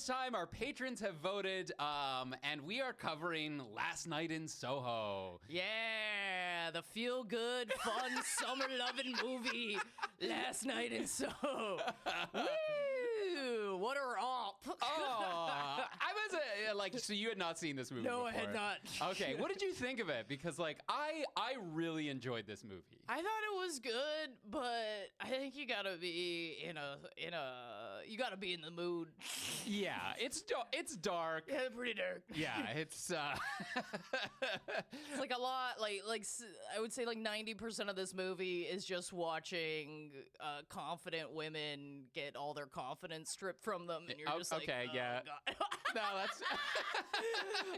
it's time. Our patrons have voted, and we are covering Last Night in Soho. Yeah, the feel-good, fun, summer-loving movie, Last Night in Soho. Woo! What a romp. I was so you had not seen this movie No, before. I had not. Okay, what did you think of it? Because, I really enjoyed this movie. I thought it was good, but I think you gotta be you gotta be in the mood. Yeah, it's dark. Yeah, pretty dark. Yeah, it's It's like a lot, I would say 90% of this movie is just watching confident women get all their confidence stripped from them, and you're just okay, like, yeah. God. No, that's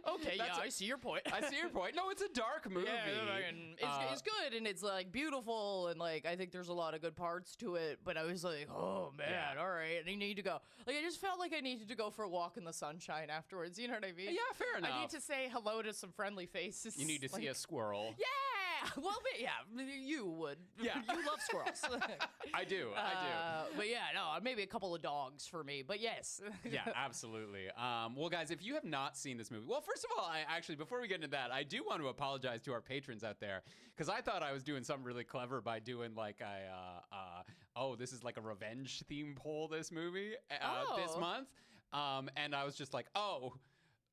Okay, I see your point. I see your point. No, it's a dark movie. Yeah, it's good and it's beautiful and I think there's a lot of good parts to it. But I was like, oh man, all right, and I need to go. I just felt like I needed to go for a walk in the sunshine afterwards. You know what I mean? Yeah, fair enough. I need to say hello to some friendly faces. You need to see a squirrel. Yeah, well, yeah, you would. Yeah, you love squirrels. I do. But yeah, no, maybe a couple of dogs for me. But yes. Yeah, absolutely. Well, guys, if you have not seen this movie, well, first of all, before we get into that, I do want to apologize to our patrons out there because I thought I was doing something really clever by doing this is like a revenge theme poll this movie this month, and I was just like,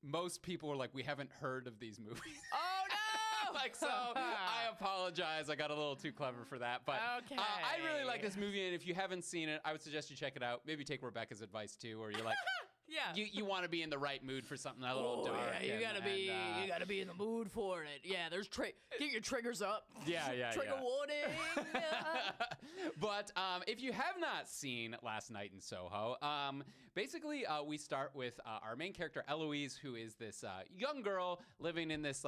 most people were like, we haven't heard of these movies. Oh no! So I apologize. I got a little too clever for that. But okay. I really like this movie, and if you haven't seen it, I would suggest you check it out. Maybe take Rebecca's advice too, where you're like, yeah, you want to be in the right mood for something a little dark. Yeah, you gotta be in the mood for it. Yeah, get your triggers up. Yeah. Trigger warning. But if you have not seen Last Night in Soho, basically we start with our main character Eloise, who is this young girl living in this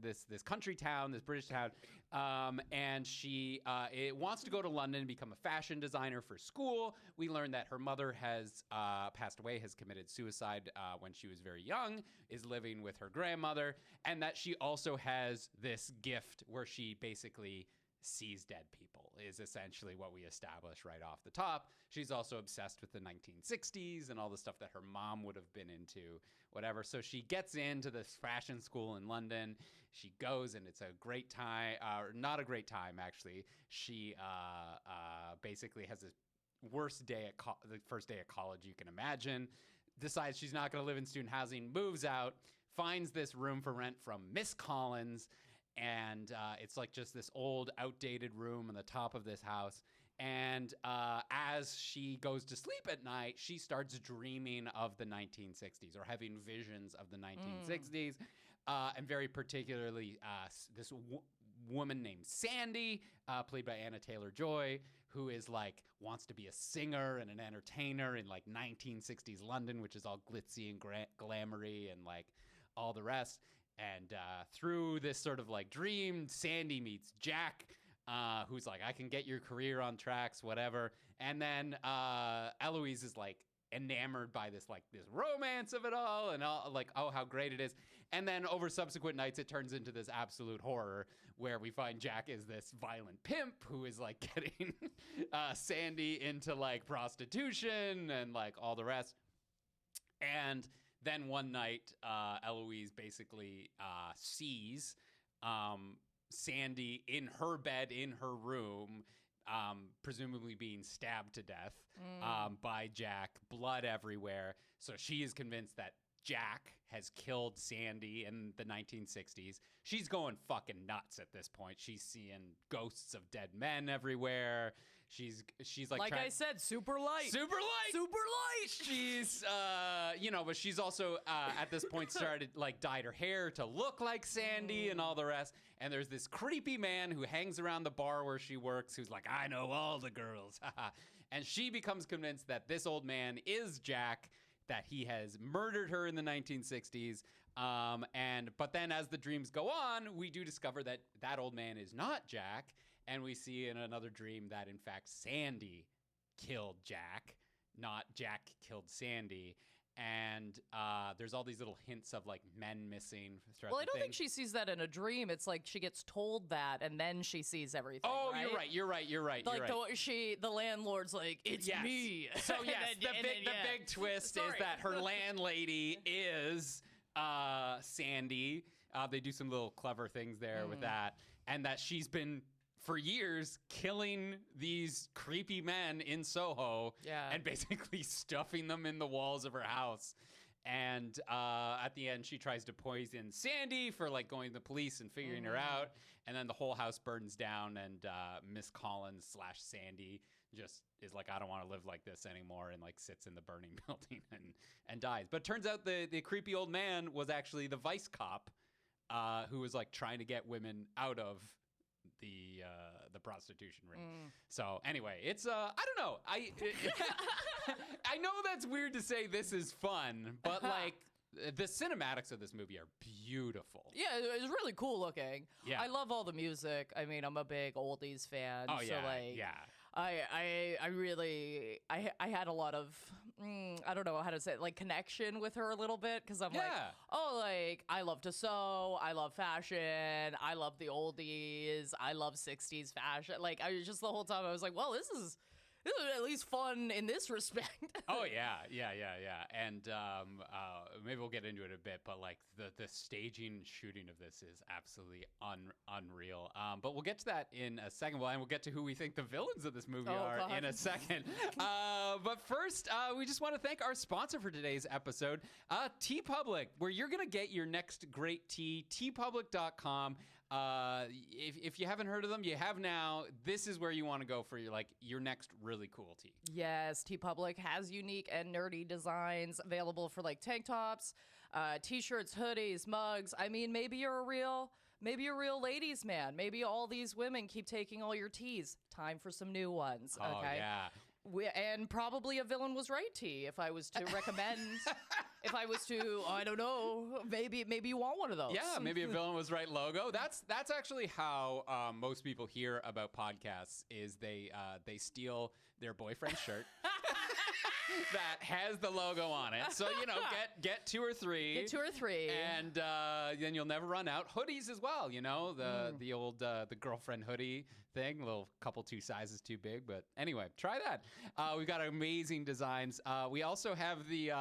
this country town, this British town, and she wants to go to London and become a fashion designer for school. We learn that her mother has passed away, has committed suicide when she was very young, is living with her grandmother, and that she also has this gift where she basically sees dead people, is essentially what we establish right off the top. She's also obsessed with the 1960s and all the stuff that her mom would have been into, whatever. So she gets into this fashion school in London. She goes, and it's a great time, or not a great time, actually. She basically has this worst day at the first day of college you can imagine, decides she's not going to live in student housing, moves out, finds this room for rent from Miss Collins, and it's just this old, outdated room on the top of this house. And as she goes to sleep at night, she starts dreaming of the 1960s or having visions of the 1960s. And very particularly this woman named Sandy, played by Anna Taylor-Joy, who is wants to be a singer and an entertainer in 1960s London, which is all glitzy and glamoury and all the rest. And through this sort of dream, Sandy meets Jack, who's I can get your career on tracks, whatever. And then Eloise is enamored by this romance of it all, and all how great it is. And then over subsequent nights, it turns into this absolute horror where we find Jack is this violent pimp who is getting Sandy into prostitution and all the rest. And then one night, Eloise basically sees Sandy in her bed in her room, presumably being stabbed to death by Jack, blood everywhere. So she is convinced that Jack has killed Sandy in the 1960s. She's going fucking nuts at this point. She's seeing ghosts of dead men everywhere. She's I said, super light. She's but she's also at this point started dyed her hair to look like Sandy and all the rest. And there's this creepy man who hangs around the bar where she works, who's I know all the girls. And she becomes convinced that this old man is Jack, that he has murdered her in the 1960s. But then as the dreams go on, we do discover that that old man is not Jack. And we see in another dream that, in fact, Sandy killed Jack, not Jack killed Sandy. and there's all these little hints of like men missing throughout Well, the I don't thing. think she sees that in a dream. It's like she gets told that, and then she sees everything. Oh, right? you're right. Like the landlord's like, it's Yes. me. So yes, the big twist is that her landlady is Sandy. They do some little clever things there with that, and that she's been for years killing these creepy men in Soho and basically stuffing them in the walls of her house. And at the end, she tries to poison Sandy for like going to the police and figuring her out. And then the whole house burns down, and Miss Collins / Sandy just is like, I don't want to live like this anymore, and like sits in the burning building and dies. But it turns out the creepy old man was actually the vice cop who was like trying to get women out of the prostitution ring. So anyway, it's I don't know. I know that's weird to say this is fun, but like the cinematics of this movie are beautiful. Yeah, it's really cool looking. Yeah. I love all the music. I mean, I'm a big oldies fan. Oh so yeah, like, yeah. I really had a lot of I don't know how to say it, like connection with her a little bit, because I'm like, oh, like I love to sew, I love fashion, I love the oldies, I love 60s fashion. Like I was just the whole time I was like, well, this is at least fun in this respect. Oh yeah. And maybe we'll get into it a bit, but like the staging and shooting of this is absolutely unreal. But we'll get to that in a second. And we'll get to who we think the villains of this movie are in a second. But first, we just want to thank our sponsor for today's episode, TeePublic, where you're gonna get your next great tea. TeePublic.com. If you haven't heard of them, you have now. This is where you want to go for your next really cool tea. Yes, TeePublic has unique and nerdy designs available for like tank tops, t-shirts, hoodies, mugs. I mean, maybe you're a real ladies man. Maybe all these women keep taking all your teas. Time for some new ones. Oh, okay. yeah. And probably a Villain Was Right tea, if I was to recommend. If I was to, I don't know, maybe you want one of those. Yeah, maybe a Villain Was Right logo. That's actually how most people hear about podcasts. Is they steal their boyfriend's shirt that has the logo on it. So get 2 or 3. Get 2 or 3, and then you'll never run out. Hoodies as well. The old the girlfriend hoodie thing. A little couple 2 sizes too big, but anyway, try that. We've got amazing designs. We also have the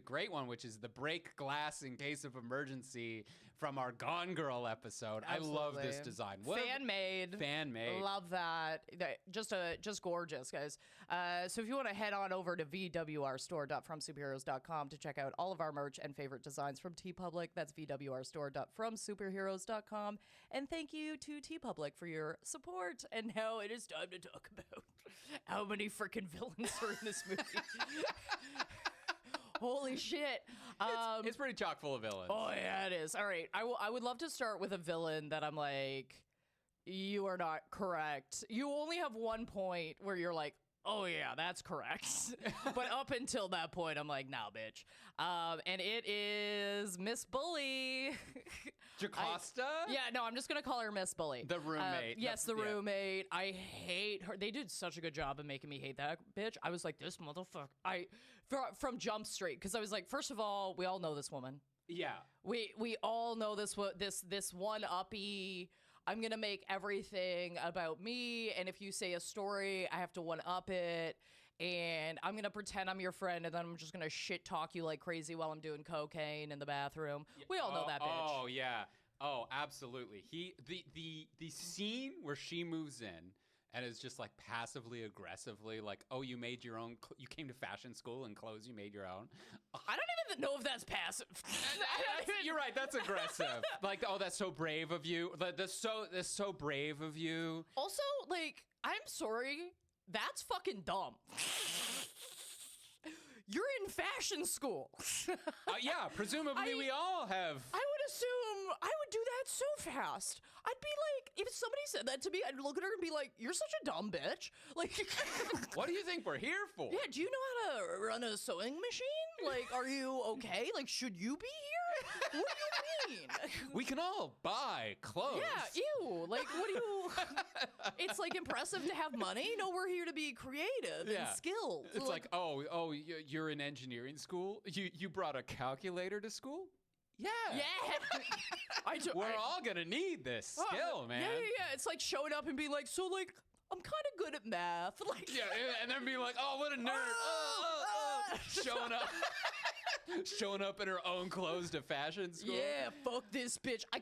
great one, which is the break glass in case of emergency from our Gone Girl episode. Absolutely. I love this design. Fan made. Love that. Just gorgeous, guys. So if you want to head on over to vwrstore.fromsuperheroes.com to check out all of our merch and favorite designs from TeePublic, that's vwrstore.fromsuperheroes.com. And thank you to TeePublic for your support. And now it is time to talk about how many freaking villains are in this movie. Holy shit. It's pretty chock full of villains. Oh, yeah, it is. All right. I would love to start with a villain that I'm like, you are not correct. You only have 1 point where you're like, oh, yeah, that's correct. But up until that point, I'm like, nah, bitch. And it is Miss Bully. Jocasta? I'm just going to call her Miss Bully. The roommate. Yes, the roommate. I hate her. They did such a good job of making me hate that bitch. I was like, this motherfucker. From Jump Street, because I was like, first of all, we all know this woman. Yeah. We all know this one-uppy, I'm going to make everything about me, and if you say a story, I have to one-up it, and I'm going to pretend I'm your friend, and then I'm just going to shit-talk you like crazy while I'm doing cocaine in the bathroom. We all know that bitch. Oh, yeah. Oh, absolutely. The scene where she moves in and is just like passively aggressively like, oh, you made your own, you came to fashion school and clothes you made your own. I don't even know if that's passive. You're right, that's aggressive. Like, oh, that's so brave of you. That's so brave of you. Also, like, I'm sorry, that's fucking dumb. You're in fashion school. Yeah, presumably we all have. I would assume I would do that so fast. I'd be like, if somebody said that to me, I'd look at her and be like, you're such a dumb bitch. Like, what do you think we're here for? Yeah, do you know how to run a sewing machine? Like, are you okay? Like, should you be here? What do you mean? We can all buy clothes. Yeah, ew. Like, what do you... It's, like, impressive to have money. No, we're here to be creative and skilled. It's like, you're in engineering school? You brought a calculator to school? Yeah. Yeah. We're all going to need this skill, man. Yeah. It's like showing up and being like, so, like, I'm kind of good at math. Like, yeah, and then being like, oh, what a nerd. Showing up in her own clothes to fashion school. Yeah, fuck this bitch. I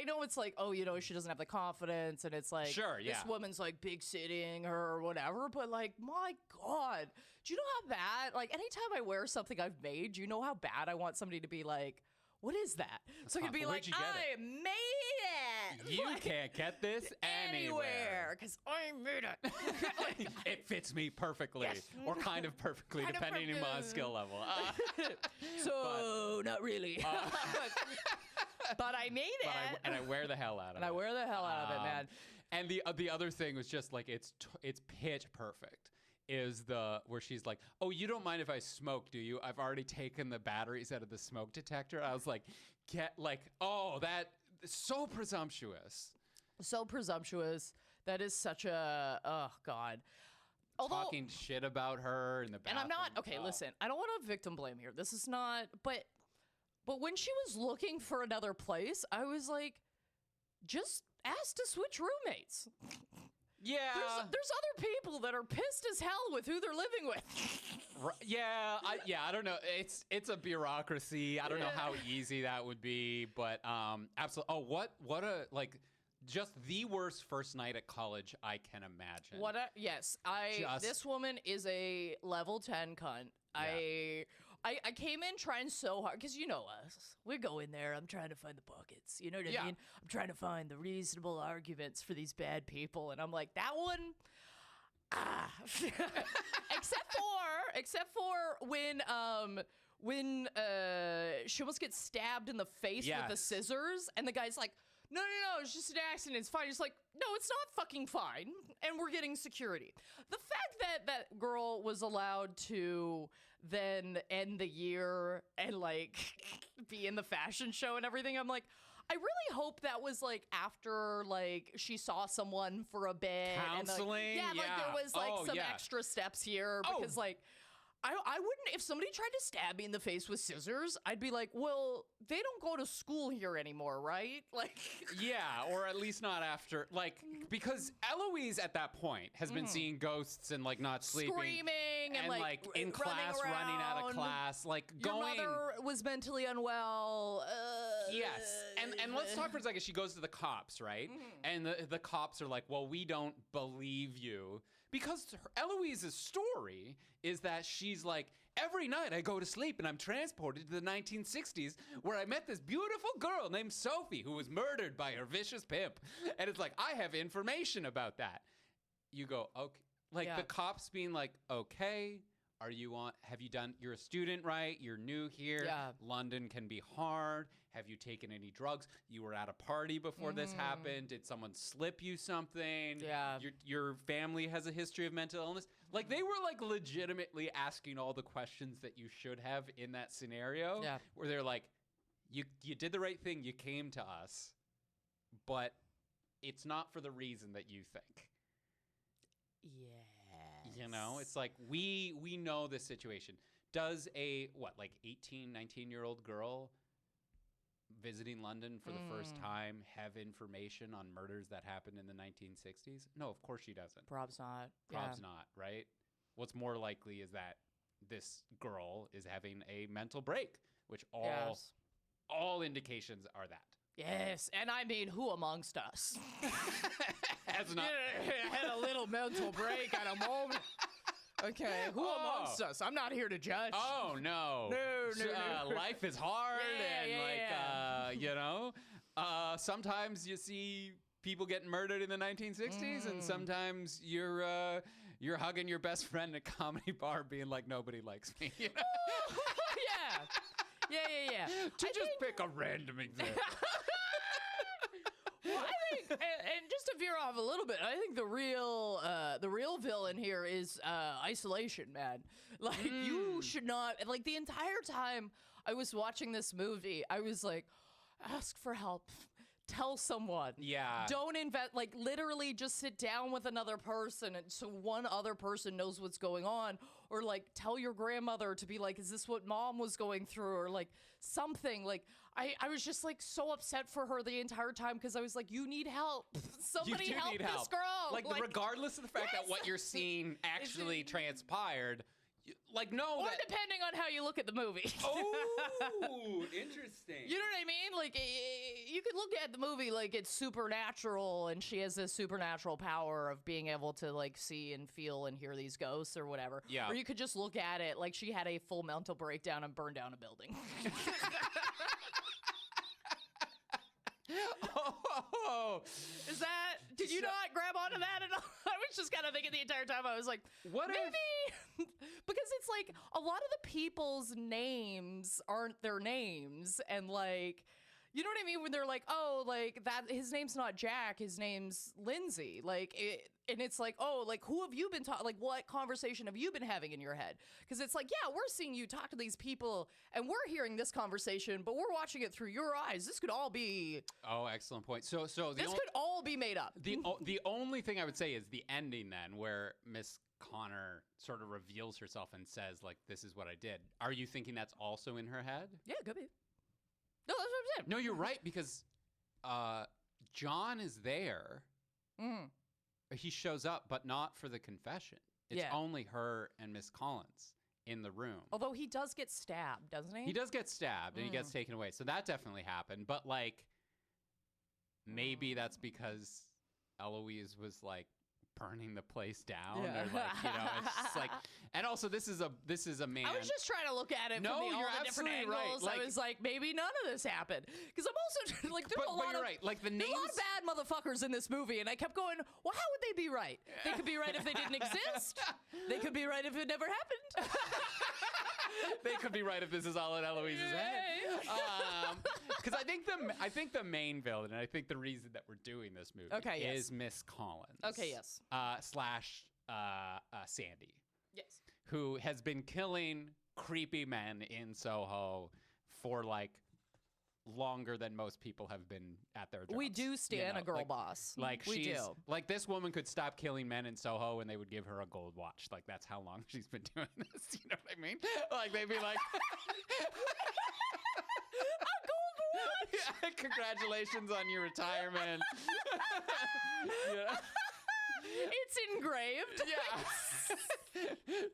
know it's like, oh, she doesn't have the confidence, and it's like, sure, yeah. This woman's like big sitting her or whatever, but like, my God, do you know how bad, like, anytime I wear something I've made, do you know how bad I want somebody to be like, what is that? So I can be like, I made it. You can't get this anywhere. Because I made it. Like, it fits me perfectly. Yes. Or kind of perfectly, depending on my skill level. Not really. But I made it. And I wear the hell out of it. And I wear the hell out of it, man. And the other thing was just like, it's pitch perfect. Is where she's like, oh, you don't mind if I smoke, do you? I've already taken the batteries out of the smoke detector. I was like, that so presumptuous. So presumptuous. That is such a, oh God. Talking shit about her in the bathroom. And I'm not, okay, listen, I don't want to victim blame here. This is not, but when she was looking for another place, I was like, just ask to switch roommates. Yeah. There's other people that are pissed as hell with who they're living with. Yeah, I don't know. It's a bureaucracy. I don't know how easy that would be, but absolutely. Oh, what a like just the worst first night at college I can imagine. This woman is a level 10 cunt. Yeah. I came in trying so hard, because you know us. We go in there, I'm trying to find the buckets. You know what I mean? I'm trying to find the reasonable arguments for these bad people. And I'm like, that one, except for when she almost gets stabbed in the face with the scissors, and the guy's like, no, it's just an accident. It's fine. It's like, no, it's not fucking fine. And we're getting security. The fact that girl was allowed to then end the year and like be in the fashion show and everything, I'm like, I really hope that was like after like she saw someone for a bit. Counseling? And, like, there was like some extra steps here because like, I wouldn't, if somebody tried to stab me in the face with scissors, I'd be like, well, they don't go to school here anymore, right? Like, yeah, or at least not after, like, because Eloise at that point has been seeing ghosts and like not sleeping. Screaming and like in class, running out of class, like your mother was mentally unwell. Yes, and let's talk for a second. She goes to the cops, right? And the cops are like, well, we don't believe you. Because Eloise's story is that she's like, every night I go to sleep and I'm transported to the 1960s where I met this beautiful girl named Sophie who was murdered by her vicious pimp. And it's like, I have information about that. You go, okay. Like the cops being like, okay, you're a student, right? You're new here. Yeah. London can be hard. Have you taken any drugs? You were at a party before this happened. Did someone slip you something? Yeah. Your family has a history of mental illness. Like they were like legitimately asking all the questions that you should have in that scenario. Yeah. Where they're like, you did the right thing. You came to us, but it's not for the reason that you think. Yeah. You know, it's like we know this situation. Does a 18, 19-year-old girl visiting London for the first time have information on murders that happened in the 1960s? No, of course she doesn't. Prob's not. Prob's not, right? What's more likely is that this girl is having a mental break, which all indications are that. Yes, and I mean, who amongst us has not had a little mental break at a moment? Okay, who amongst us? I'm not here to judge. Oh, no. No. Life is hard sometimes you see people getting murdered in the 1960s and sometimes you're hugging your best friend at a comedy bar being like, nobody likes me. You know? Yeah. To just pick a random example. Well, I think and just to veer off a little bit, I think the real villain here is isolation, man. Like you should not, like the entire time I was watching this movie, I was like, ask for help. Tell someone. Yeah. Don't invent, like literally just sit down with another person and so one other person knows what's going on. Or like tell your grandmother to be like, is this what mom was going through? Or like something. Like I was just like so upset for her the entire time because I was like, you need help. Somebody help this girl. Like regardless of the fact that what you're seeing actually transpired. Like, no. Or depending on how you look at the movie. Oh, interesting. You know what I mean? Like, you could look at the movie like it's supernatural and she has this supernatural power of being able to, like, see and feel and hear these ghosts or whatever. Yeah. Or you could just look at it like she had a full mental breakdown and burned down a building. Oh, is that? Did you not grab onto that at all? I was just kind of thinking the entire time. I was like, what maybe because it's like a lot of the people's names aren't their names, and like, you know what I mean? When they're like, oh, like that, his name's not Jack, his name's Lindsay. Like, and it's like, oh, like who have you been talking? Like, what conversation have you been having in your head? Because it's like, yeah, we're seeing you talk to these people, and we're hearing this conversation, but we're watching it through your eyes. This could all be. Oh, excellent point. So this could all be made up. The only thing I would say is the ending then, where Miss Connor sort of reveals herself and says, like, this is what I did. Are you thinking that's also in her head? Yeah, it could be. No, that's what I'm saying. No, you're right, because John is there. Mm. He shows up, but not for the confession. It's only her and Miss Collins in the room. Although he does get stabbed, doesn't he? He does get stabbed, and he gets taken away. So that definitely happened. But, like, maybe that's because Eloise was, like, burning the place down, or like, you know, it's just like, and also this is a man. I was just trying to look at it from all the different angles. Right. I was like, maybe none of this happened, because I'm also like, there's a lot of like the names, a lot of bad motherfuckers in this movie, and I kept going, well, how would they be right? They could be right if they didn't exist. They could be right if it never happened. They could be right if this is all in Eloise's head. Because I think the main villain, and I think the reason that we're doing this movie is Miss Collins. Okay, yes. Slash Sandy. Yes. Who has been killing creepy men in Soho for like longer than most people have been at their jobs. We do stand a girl boss. Like like this woman could stop killing men in Soho and they would give her a gold watch. Like that's how long she's been doing this. You know what I mean? Like they'd be like a gold watch. Yeah, congratulations on your retirement. Yeah. It's engraved. Yeah.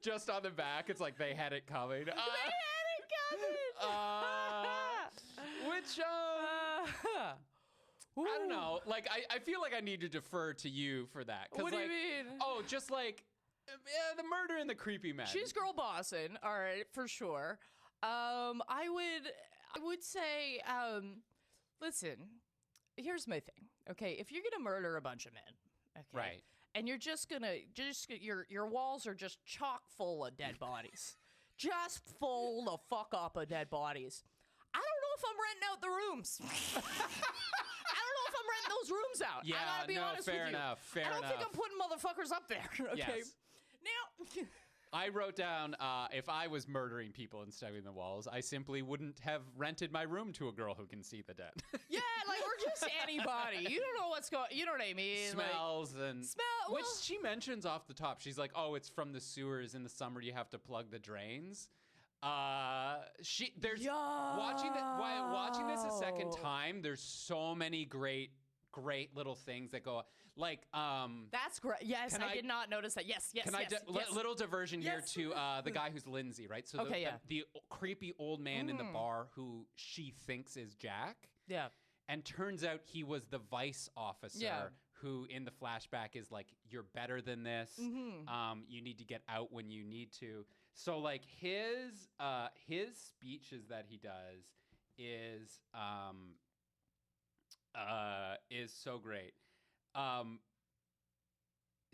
Just on the back, it's like they had it coming. They had it coming. Which, I don't know. Like, I feel like I need to defer to you for that. What do you mean? Oh, just like the murder and the creepy men. She's girl bossing, all right, for sure. I would say, listen, here's my thing. Okay, if you're gonna murder a bunch of men, okay, right, and you're just your walls are just chock full of dead bodies, just full the fuck up of dead bodies. I don't know if I'm renting out the rooms. I don't know if I'm renting those rooms out. Yeah, I gotta be honest with you. Fair enough. I don't think I'm putting motherfuckers up there. Okay. Yes. Now. I wrote down, if I was murdering people and stabbing the walls, I simply wouldn't have rented my room to a girl who can see the dead. Yeah, like, or just anybody. You don't know what's going, you know what I mean? Smells like, and... Which she mentions off the top. She's like, oh, it's from the sewers. In the summer, you have to plug the drains. There's... While watching this a second time, there's so many great little things that go like that's great. Yes, I did not notice that. Yes. Little diversion here to the guy who's Lindsay, right? So the creepy old man in the bar who she thinks is Jack. Yeah. And turns out he was the vice officer who in the flashback is like, you're better than this. You need to get out when you need to. So like his speeches that he does is so great.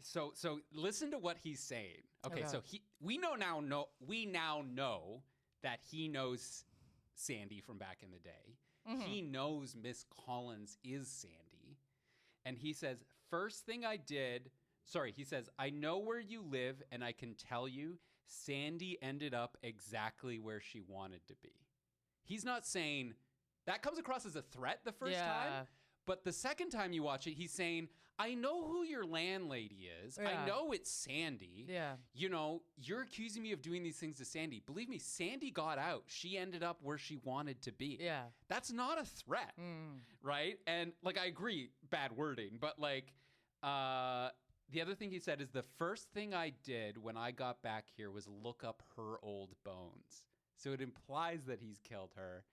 So listen to what he's saying. Okay. So we now know that he knows Sandy from back in the day. He knows Miss Collins is Sandy. And he says, first thing I did, sorry, he says, I know where you live and I can tell you Sandy ended up exactly where she wanted to be. He's not saying, that comes across as a threat the first time. But the second time you watch it, he's saying, I know who your landlady is. I know it's Sandy. Yeah. You know, you're accusing me of doing these things to Sandy. Believe me, Sandy got out. She ended up where she wanted to be. Yeah. That's not a threat, right? And, like, I agree, bad wording. But, like, the other thing he said is the first thing I did when I got back here was look up her old bones. So it implies that he's killed her.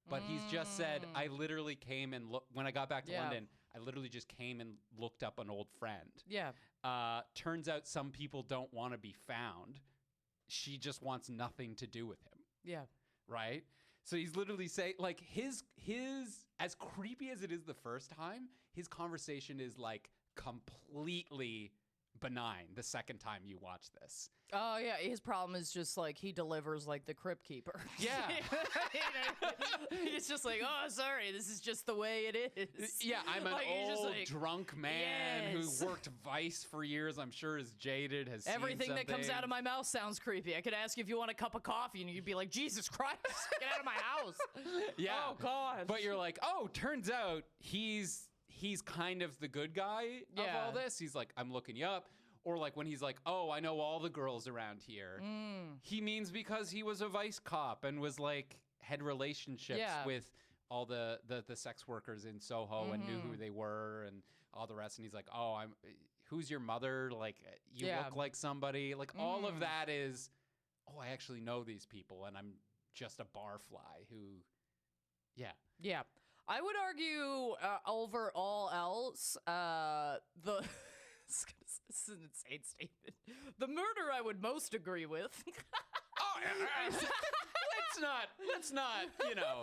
But he's just said, I literally came and when I got back to London, I literally just came and looked up an old friend. Yeah. Turns out some people don't want to be found. She just wants nothing to do with him. Yeah. Right? So he's literally saying, like, his as creepy as it is the first time, his conversation is, like, completely benign the second time you watch this. Oh, yeah. His problem is just, like, he delivers like the Crypt Keeper. Yeah. He's just like, oh, sorry, this is just the way it is. Yeah, I'm an like, old, drunk man who worked Vice for years. I'm sure is jaded, has everything seen that comes out of my mouth sounds creepy. I could ask you if you want a cup of coffee, and you'd be like, Jesus Christ, get out of my house. Yeah. Oh, God. But you're like, oh, turns out he's kind of the good guy of all this. He's like, I'm looking you up. Or like when he's like, oh, I know all the girls around here. He means because he was a Vice cop and was like had relationships with all the sex workers in Soho and knew who they were and all the rest. And he's like, oh, who's your mother? Like, you look like somebody. Like all of that is, oh, I actually know these people and I'm just a barfly who, Yeah. I would argue over all else, the... This is an insane statement. The murder I would most agree with. let's not, you know,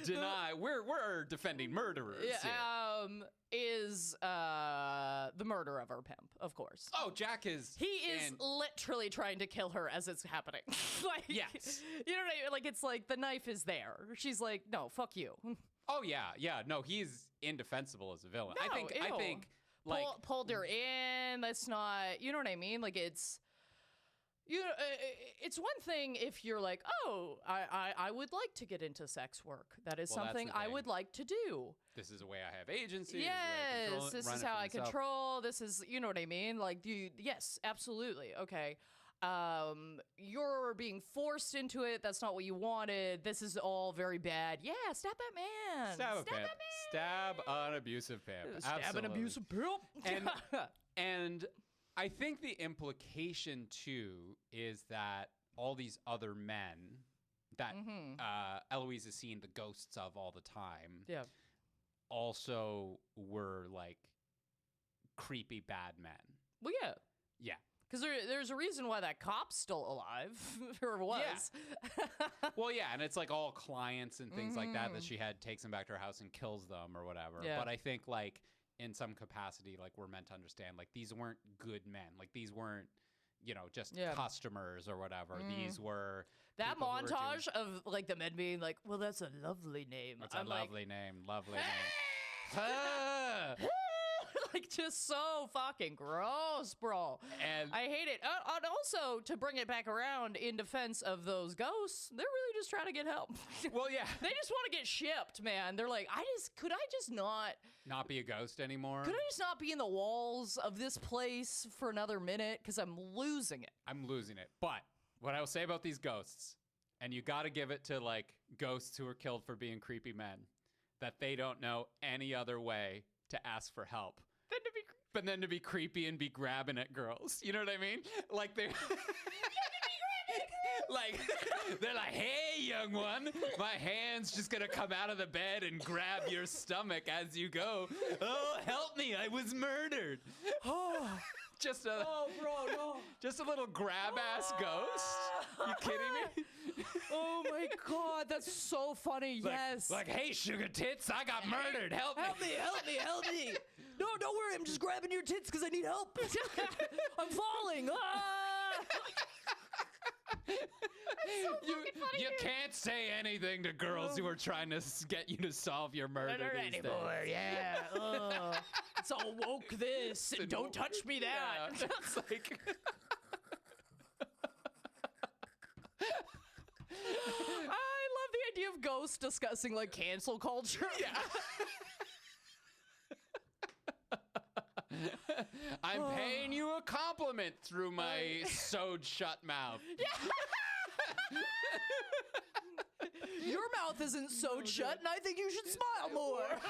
deny. We're defending murderers. Yeah, is the murder of her pimp, of course. Oh, Jack is. He is literally trying to kill her as it's happening. Like, yes. You know what I mean? Like, it's like the knife is there. She's like, no, fuck you. Oh yeah. No, he's indefensible as a villain. No, I think. Like, pulled her in. That's not, you know what I mean? Like it's one thing if you're like, oh, I would like to get into sex work. That is something I would like to do. This is a way I have agency. Yes, this is how I control. This is, you know what I mean? Like, yes, absolutely. Okay. You're being forced into it. That's not what you wanted. This is all very bad. Yeah, stab that man. Stab that man. Stab an abusive pimp. Stab an abusive pimp. And I think the implication too is that all these other men that Eloise is seeing the ghosts of all the time, also were like creepy bad men. Well, yeah. Because there's a reason why that cop's still alive, or was. Yeah. Well, yeah, and it's like all clients and things like that she takes them back to her house and kills them or whatever. Yeah. But I think, like, in some capacity, like, we're meant to understand, like, these weren't good men. Like, these weren't, you know, just customers or whatever. These were... That montage of, like, the men being like, well, that's a lovely name. That's a lovely name. Lovely name. Like, just so fucking gross, bro. And I hate it. And also, to bring it back around in defense of those ghosts, they're really just trying to get help. Well, yeah. They just want to get shipped, man. They're like, could I just not be a ghost anymore? Could I just not be in the walls of this place for another minute? Because I'm losing it. I'm losing it. But what I will say about these ghosts, and you got to give it to, like, ghosts who are killed for being creepy men, that they don't know any other way to ask for help. But then to be creepy and be grabbing at girls. You know what I mean? Like they're like they're like, hey, young one, my hand's just gonna come out of the bed and grab your stomach as you go. Oh, help me, I was murdered. Oh, bro, no. Just a little grab ass ghost. You kidding me? Oh my God, that's so funny. Yes. Like, hey, sugar tits, I got murdered. Help me. Help me. No, don't worry. I'm just grabbing your tits because I need help. I'm falling. So You can't say anything to girls who are trying to get you to solve your murder these days. Yeah. It's all woke this. And don't touch me that. Yeah, that's like... I love the idea of ghosts discussing like cancel culture. Yeah. I'm paying you a compliment through my sewed shut mouth. Your mouth isn't sewed shut, and I think you should smile more.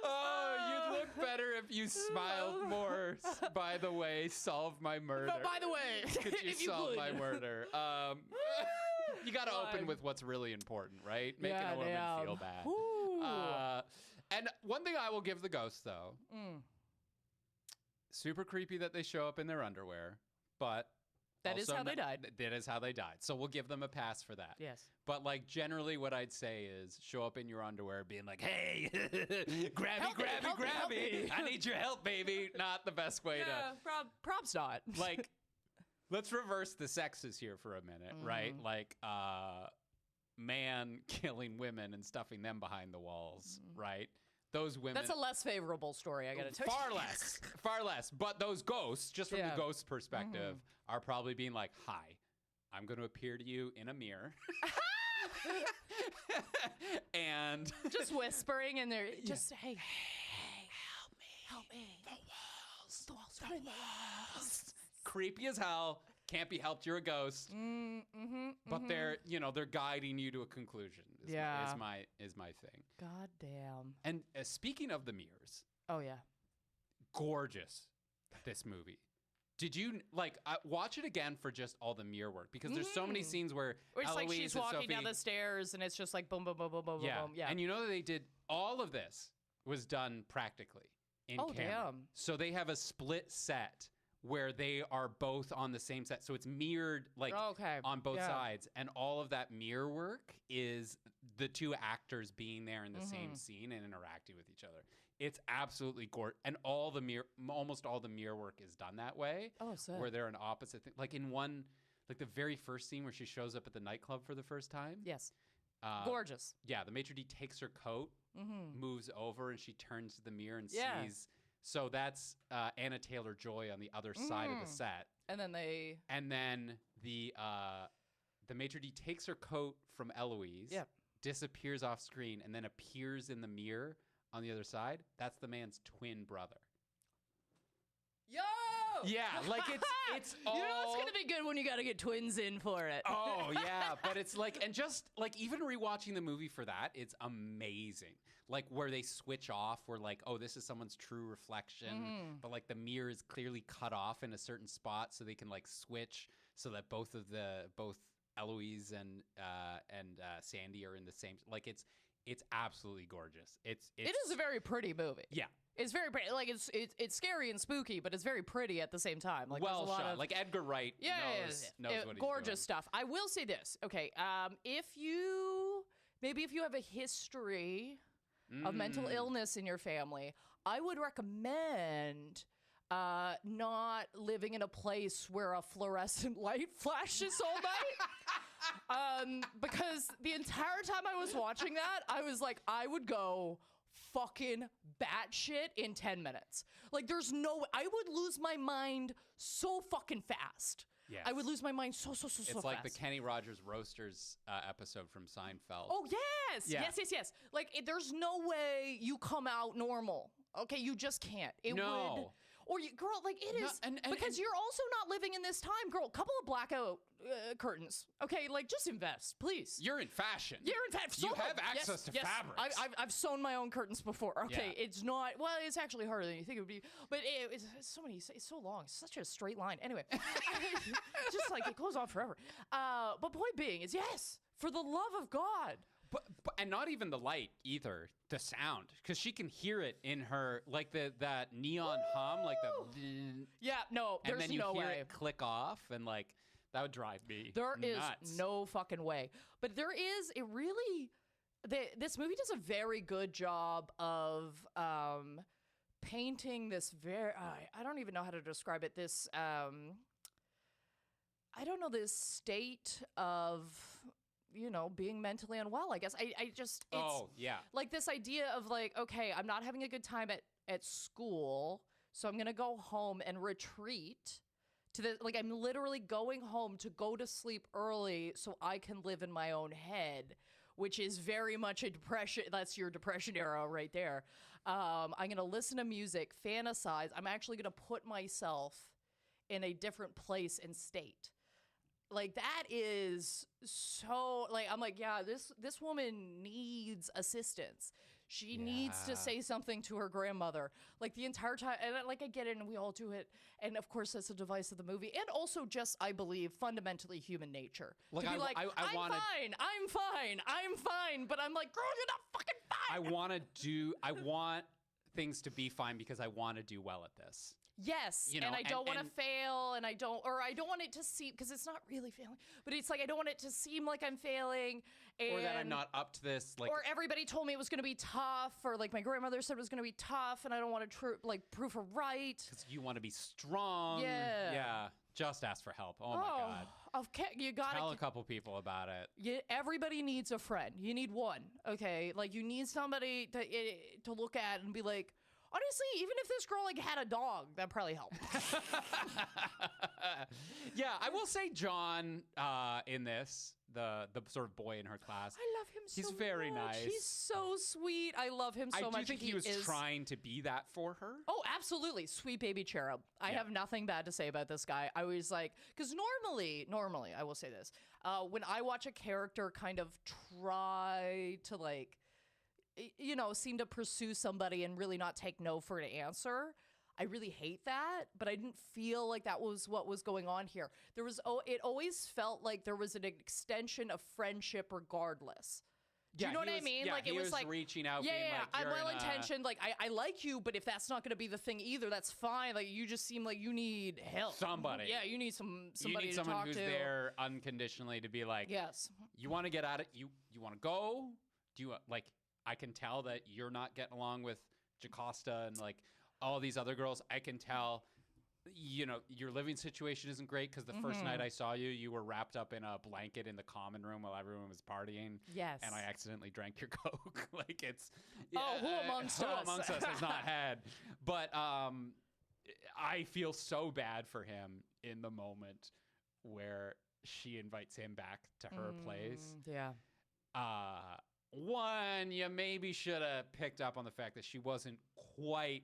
Oh, you'd look better if you smiled more. By the way, solve my murder. But by the way, could you if you solve could. my murder? You got to open with what's really important, right? Making a woman feel bad. And one thing I will give the ghosts, though, super creepy that they show up in their underwear, but that is how they died. That is how they died. So we'll give them a pass for that. Yes. But like generally what I'd say is show up in your underwear being like, hey, grabby. I need your help, baby. Not the best way to. Props not. Like, let's reverse the sexes here for a minute, right? Like, man killing women and stuffing them behind the walls, right? Those women. That's a less favorable story, I gotta tell you. Far less. But those ghosts, just from the ghost perspective, are probably being like, hi, I'm going to appear to you in a mirror. And just whispering in there, just, hey, help me. The walls. Creepy as hell. Can't be helped. You're a ghost. But they're guiding you to a conclusion. Is my thing. God damn. And speaking of the mirrors. Oh yeah. Gorgeous. This movie. Did you watch it again for just all the mirror work? Because there's so many scenes where it's Eloise like she's and walking Sophie, down the stairs and it's just like boom, boom, boom, boom, boom, boom. Yeah. And you know that they did all of this was done practically in camera. Damn. So they have a split set where they are both on the same set. So it's mirrored on both sides. And all of that mirror work is the two actors being there in the same scene and interacting with each other. It's absolutely gorgeous. And almost all the mirror work is done that way. Oh, sick. Where they're an opposite thing. Like in one, like the very first scene where she shows up at the nightclub for the first time. Yes. Gorgeous. Yeah, the maitre d' takes her coat, moves over, and she turns to the mirror and sees. So that's Anna Taylor-Joy on the other side of the set. And then the maitre d' takes her coat from Eloise, disappears off screen, and then appears in the mirror on the other side. That's the man's twin brother. Yo! Yeah, like it's all... You know it's gonna be good when you gotta get twins in for it. Oh, yeah, but it's like... And just, like, even rewatching the movie for that, it's amazing. Like, where they switch off, where, like, oh, this is someone's true reflection, but, like, the mirror is clearly cut off in a certain spot so they can, like, switch so that both Eloise and Sandy are in the same... Like, it's absolutely gorgeous. It is a very pretty movie. Yeah. It's very pretty. Like it's scary and spooky, but it's very pretty at the same time. Like well there's a lot shot. of, like Edgar Wright knows what he's gorgeous doing. stuff. I will say this. Okay, if you have a history of mental illness in your family, I would recommend not living in a place where a fluorescent light flashes all night. Because the entire time I was watching that, I was like, I would go fucking batshit in 10 minutes. Like, there's no way. I would lose my mind so fucking fast. Yes. I would lose my mind so fast. It's like the Kenny Rogers Roasters episode from Seinfeld. Oh, yes. Yeah. Yes. Like, there's no way you come out normal. Okay, you just can't. It would... Or you, girl, like it is because you're also not living in this time, girl. Couple of blackout curtains, okay? Like just invest, please. You're in fashion. You're in fashion. You have access to fabrics. I've sewn my own curtains before. Okay, it's not. Well, it's actually harder than you think it would be. But it's so many. It's so long. It's such a straight line. Anyway, just like it goes on forever. But point being is yes, for the love of God. But and not even the light either, the sound, because she can hear it in her, like that neon hum, like the... Yeah, no, there's no way. And then you hear it click off, and like, that would drive me There nuts. is no fucking way. But there is, this movie does a very good job of painting this very, I don't even know how to describe it. This, I don't know, this state of, being mentally unwell, I guess. I just, it's like this idea of like, okay, I'm not having a good time at school, so I'm going to go home and retreat to the, like, I'm literally going home to go to sleep early so I can live in my own head, which is very much a depression. That's your depression era right there. I'm going to listen to music, fantasize. I'm actually going to put myself in a different place and state. Like, that is so, like, I'm like, yeah, this woman needs assistance. She needs to say something to her grandmother, like, the entire time. And, like, I get it, and we all do it. And, of course, that's a device of the movie. And also just, I believe, fundamentally human nature. Like, to be like, I'm fine. But I'm like, girl, you're not fucking fine. I want things to be fine because I want to do well at this. Yes, and I don't want to fail, and I don't want it to seem, because it's not really failing, but it's like I don't want it to seem like I'm failing, or that I'm not up to this, like, or everybody told me it was going to be tough, or like my grandmother said it was going to be tough, and I don't want to prove her right. Because you want to be strong. Yeah. Just ask for help. Oh my God. Okay, you gotta tell a couple people about it. Everybody needs a friend. You need one. Okay, like you need somebody to look at and be like, honestly, even if this girl like had a dog, that probably helped. Yeah, I will say John in this, the sort of boy in her class. I love him so much. He's very nice. He's so sweet. I love him so much. I do think he was trying to be that for her. Oh, absolutely. Sweet baby cherub. I have nothing bad to say about this guy. I was like, because normally, I will say this, when I watch a character kind of try to like, seem to pursue somebody and really not take no for an answer, I really hate that, but I didn't feel like that was what was going on here. It always felt like there was an extension of friendship regardless. Do you know what I mean? Yeah, like it was like reaching out. Yeah, being yeah. Like, I'm well intentioned. Like I like you, but if that's not going to be the thing either, that's fine. Like you just seem like you need help. Somebody. Yeah, you need somebody to talk to. You need someone who's there unconditionally to be like, yes. You want to get at it. You want to go? Do you like? I can tell that you're not getting along with Jocasta and like all these other girls. I can tell, your living situation isn't great because the first night I saw you, you were wrapped up in a blanket in the common room while everyone was partying. Yes. And I accidentally drank your Coke. Like it's... who amongst us has not had? But I feel so bad for him in the moment where she invites him back to her place. Yeah. One, you maybe should have picked up on the fact that she wasn't quite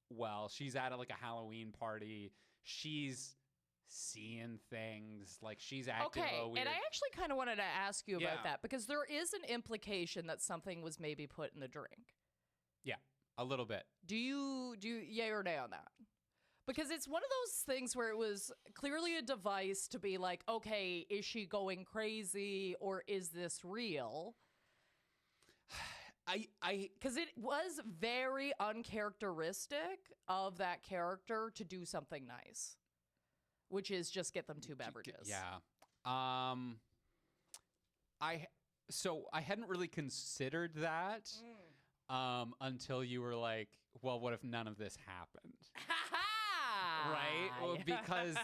well. She's at like a Halloween party. She's seeing things. Like she's acting a little weird. And I actually kind of wanted to ask you about that because there is an implication that something was maybe put in the drink. Yeah, a little bit. Do you yay or nay on that? Because it's one of those things where it was clearly a device to be like, okay, is she going crazy or is this real? Because it was very uncharacteristic of that character to do something nice, which is just get them 2 beverages. Yeah. I hadn't really considered that until you were like, well, what if none of this happened? Right? Well, because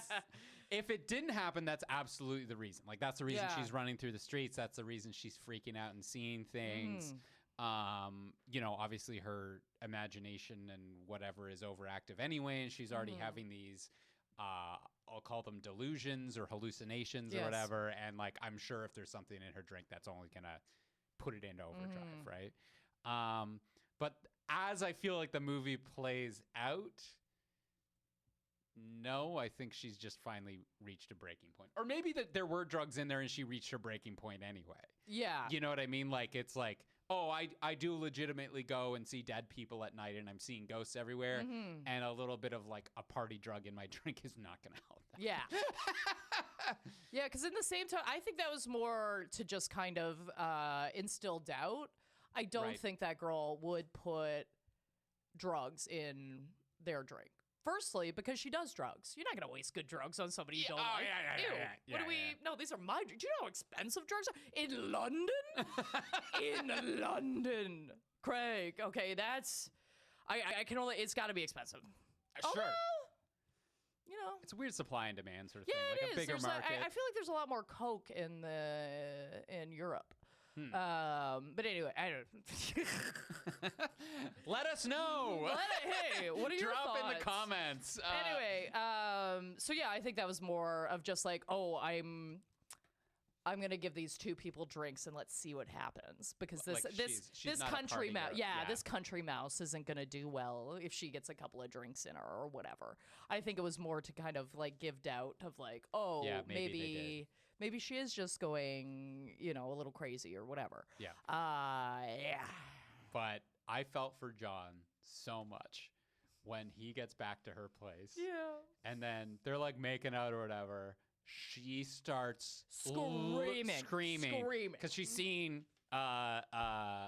if it didn't happen, that's absolutely the reason. Like, that's the reason she's running through the streets. That's the reason she's freaking out and seeing things. Obviously her imagination and whatever is overactive anyway, and she's already having these, I'll call them delusions or hallucinations or whatever. And like, I'm sure if there's something in her drink, that's only gonna put it into overdrive, right? But as I feel like the movie plays out, no, I think she's just finally reached a breaking point. Or maybe that there were drugs in there and she reached her breaking point anyway. Yeah. You know what I mean? Like, it's like, oh, I do legitimately go and see dead people at night and I'm seeing ghosts everywhere. And a little bit of like a party drug in my drink is not going to help that. Yeah. Yeah, because in the same time, I think that was more to just kind of instill doubt. I don't think that girl would put drugs in their drink. Firstly, because she does drugs. You're not going to waste good drugs on somebody you don't like. Ew. What do we... No, these are my... Do you know how expensive drugs are? In London? In London. Craig. Okay, that's... I can only. It's got to be expensive. Sure. You know, It's a weird supply and demand sort of yeah, thing. it Like is. a bigger There's market. I feel like there's a lot more Coke in Europe. But anyway, I don't. Let us know. Hey, what are your Drop thoughts? in the comments. Anyway, so yeah, I think that was more of just like, oh, I'm gonna give these two people drinks and let's see what happens because this Like this she's this not a country party mouse, girl. yeah, Yeah. this country mouse isn't gonna do well if she gets a couple of drinks in her or whatever. I think it was more to kind of like give doubt of like, oh, Yeah, maybe they maybe she is just going, you know, a little crazy or whatever. Yeah. Yeah. But I felt for John so much when he gets back to her place. Yeah. And then they're like making out or whatever. She starts Screaming. because she's seen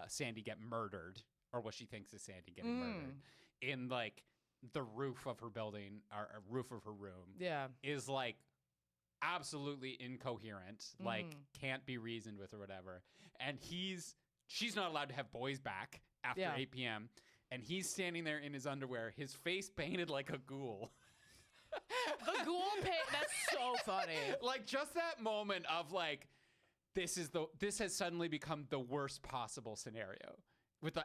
Sandy get murdered, or what she thinks is Sandy getting murdered, in like the roof of her building or roof of her room. Yeah. Is like absolutely incoherent, like can't be reasoned with or whatever. And she's not allowed to have boys back after 8 p.m. And he's standing there in his underwear, his face painted like a ghoul. The ghoul paint, that's so funny. Like just that moment of like, this has suddenly become the worst possible scenario.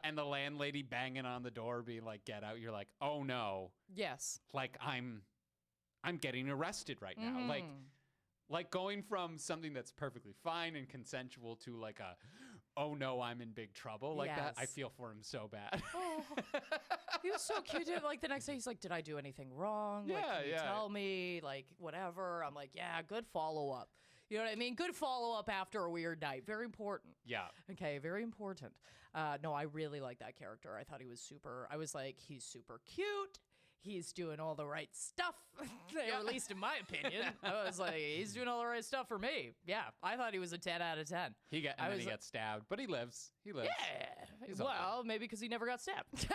And the landlady banging on the door being like, get out. You're like, oh no. Yes. Like I'm getting arrested right now. Like going from something that's perfectly fine and consensual to like oh no, I'm in big trouble like that. I feel for him so bad. Oh, he was so cute. Like the next day, he's like, "Did I do anything wrong? Like, can you tell me? Like, whatever." I'm like, "Yeah, good follow up." You know what I mean? Good follow up after a weird night. Very important. Yeah. Okay, very important. No, I really like that character. I thought he was super. I was like, he's super cute. He's doing all the right stuff, or at least in my opinion. I was like, he's doing all the right stuff for me. Yeah, I thought he was a 10 out of 10. He gets stabbed, but he lives. He lives. Yeah. Well, maybe because he never got stabbed.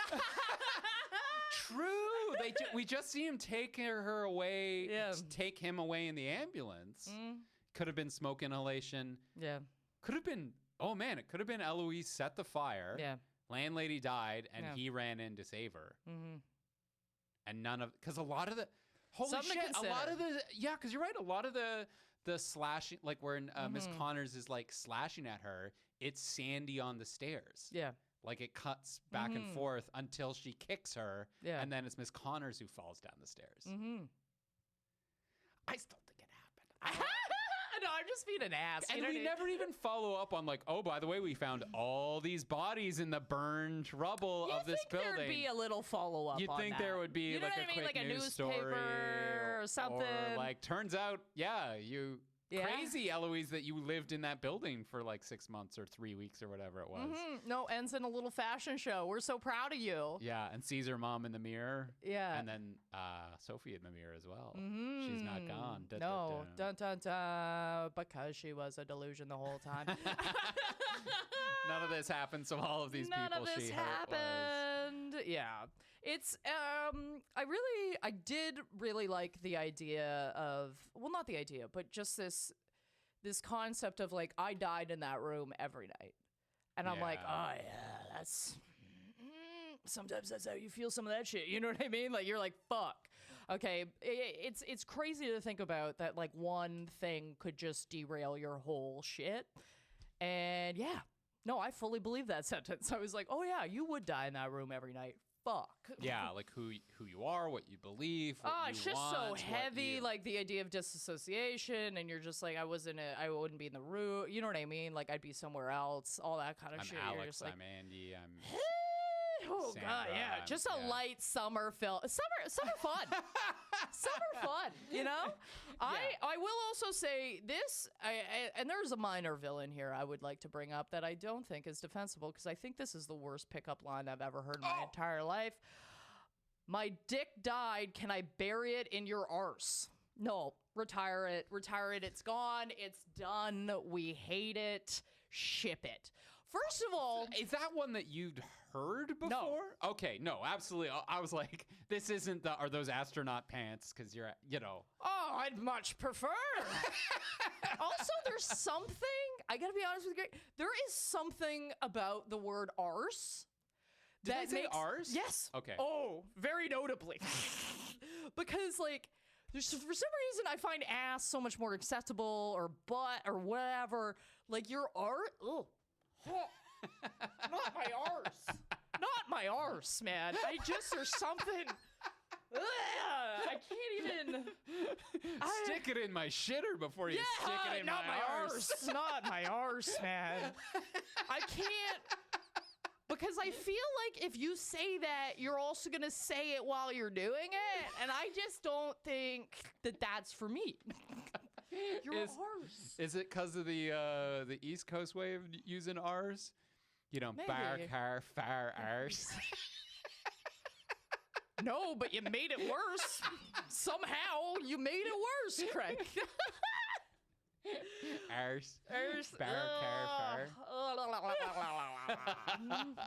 True. We just see him take her away. Yeah. Take him away in the ambulance. Could have been smoke inhalation. Yeah. Could have been. Oh man, it could have been Eloise set the fire. Yeah. Landlady died, and he ran in to save her. And because a lot of the, holy Something to shit, a lot consider. of the, because you're right, a lot of the slashing, like where Miss Connors is like slashing at her, it's Sandy on the stairs. Yeah. Like it cuts back and forth until she kicks her, and then it's Miss Connors who falls down the stairs. I still think it happened. No, I'm just being an ass. And we never even follow up on like, oh, by the way, we found all these bodies in the burned rubble of this building. There'd be a little follow up. You'd on think that. there would be You know like what a I mean? quick Like a news newspaper story or something. Or like, turns out, crazy Eloise that you lived in that building for like 6 months or 3 weeks or whatever it was. No, ends in a little fashion show. We're so proud of you. Yeah, and sees her mom in the mirror. Yeah. And then Sophie in the mirror as well. She's not gone. No, dun dun dun, because she was a delusion the whole time. None of this happened, so all of these None people of this she hurt was. happened. Yeah. It's I did really like the idea of, well, not the idea, but just this concept of like, I died in that room every night. And I'm like, oh yeah, that's sometimes that's how you feel some of that shit. You know what I mean? Like you're like, fuck. Okay, it's crazy to think about that, like one thing could just derail your whole shit. And yeah, no, I fully believe that sentence. I was like, oh yeah, you would die in that room every night. Fuck. Yeah, like who you are, what you believe. What you It's just want, so heavy, what like the idea of disassociation, and you're just like, I wouldn't be in the room. You know what I mean? Like I'd be somewhere else, all that kind of I'm shit. You're Alex, just like, I'm Andy, I'm oh Sandra, god, yeah, just a light summer film, summer fun, summer fun. You know, I will also say this, and there's a minor villain here I would like to bring up that I don't think is defensible because I think this is the worst pickup line I've ever heard in my entire life. My dick died. Can I bury it in your arse? No, retire it. Retire it. It's gone. It's done. We hate it. Ship it. First of all, Is that one that you'd heard before? No. Okay, no, absolutely. I was like, this isn't are those astronaut pants? Because you're, oh, I'd much prefer. Also, there's something, I gotta be honest with you, there is something about the word arse Did I say ours? Yes. Okay. Oh, very notably. Because, like, there's, for some reason, I find ass so much more acceptable, or butt, or whatever. Like, your art, ugh. Not my arse. Not my arse, man. There's something. Ugh, I can't even. Stick it in my shitter before you stick it in not my arse. Not my arse, man. I can't. Because I feel like if you say that, you're also going to say it while you're doing it. And I just don't think that that's for me. Your arse. Is it because of the East Coast way of using R's? You know, Maybe. bar, car, far, arse. No, but you made it worse. Somehow you made it worse, Craig. Arse. Bar, car, far.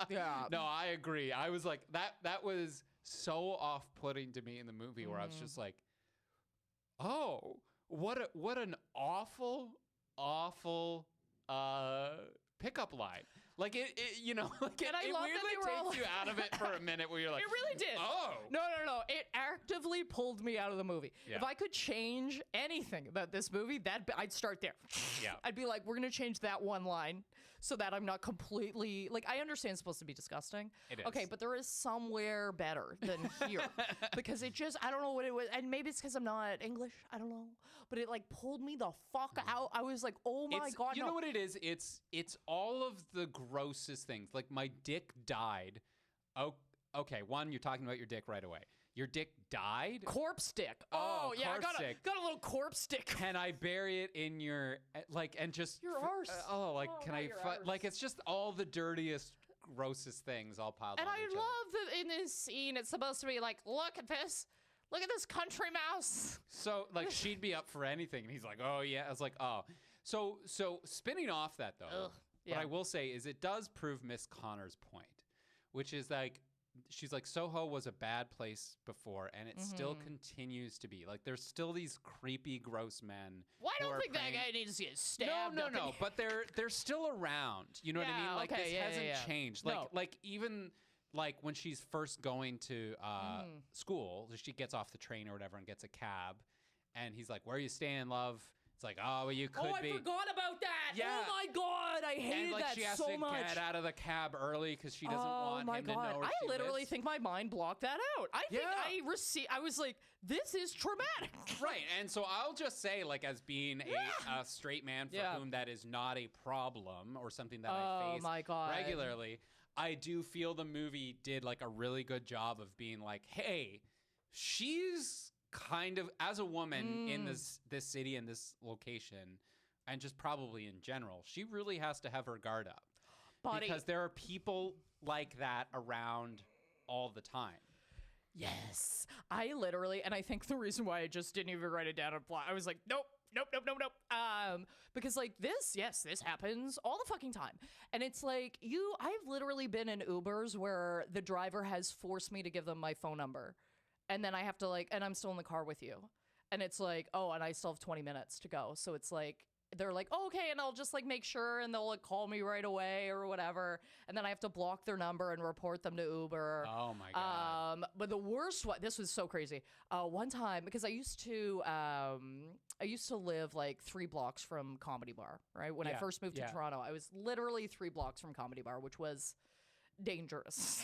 Yeah. No, I agree. I was like, that was so off-putting to me in the movie where I was just like, oh, what an awful pickup line. Like it you know, like and I it love weirdly that they were all takes you out of it for a minute where you're like, it really did. Oh. No. It actively pulled me out of the movie. Yeah. If I could change anything about this movie, I'd start there. Yeah. I'd be like, we're going to change that one line so that I'm not completely, like, I understand it's supposed to be disgusting. It is. Okay, but there is somewhere better than here. Because it just, I don't know what it was. And maybe it's because I'm not English. I don't know. But it, like, pulled me the fuck out. I was like, oh my God, You know what it is? It's all of the grossest things. Like, my dick died. Oh, okay, one, you're talking about your dick right away. Your dick died? Corpse stick. Oh yeah, I got a little corpse stick. Can I bury it in your, like, and just... Your arse. Can I... Like, it's just all the dirtiest, grossest things all piled on And I each other. love that in this scene, it's supposed to be like, look at this. Look at this country mouse. So, like, she'd be up for anything. And he's like, oh, yeah. I was like, oh. So spinning off that, though, Ugh, what yeah. I will say is it does prove Miss Connor's point, which is, like, she's like, Soho was a bad place before, and it still continues to be. Like, there's still these creepy, gross men. Well, I who don't are think preying- that guy needs to get stabbed. No. But they're still around. You know what I Yeah, mean? Like, okay, this yeah, hasn't yeah. changed. No. Like even like when she's first going to school, she gets off the train or whatever and gets a cab, and he's like, "Where are you staying, love?" It's like, "Oh, well, you could be." I forgot about that. Yeah. Oh my God, I hated And like that she has so to much. get out of the cab early because she doesn't Oh want my him God. to know where I she literally lives. think my mind blocked that out. I think Yeah. I was like, this is traumatic. Right, and so I'll just say, like, as being a straight man for whom that is not a problem or something that I face my God. regularly, I do feel the movie did, like, a really good job of being like, hey, she's kind of, as a woman in this city and this location, and just probably in general, she really has to have her guard up. Buddy. Because there are people like that around all the time. Yes. I literally, and I think the reason why I just didn't even write it down on plot, I was like, nope. Because like this happens all the fucking time. And it's like, I've literally been in Ubers where the driver has forced me to give them my phone number. And then I have to and I'm still in the car with you. And it's like, oh, and I still have 20 minutes to go. So it's like, they're like, oh, okay, and I'll just make sure, and they'll call me right away or whatever, and then I have to block their number and report them to Uber. Oh my God. But the worst one, this was so crazy. One time, because I used to live 3 blocks from Comedy Bar, right? When I first moved to Toronto, I was literally 3 blocks from Comedy Bar, which was dangerous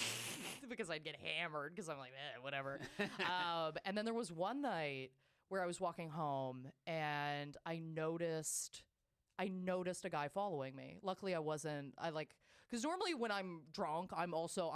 because I'd get hammered because I'm like, whatever. And then there was one night where I was walking home and I noticed a guy following me. Luckily I wasn't, because normally when I'm drunk, I've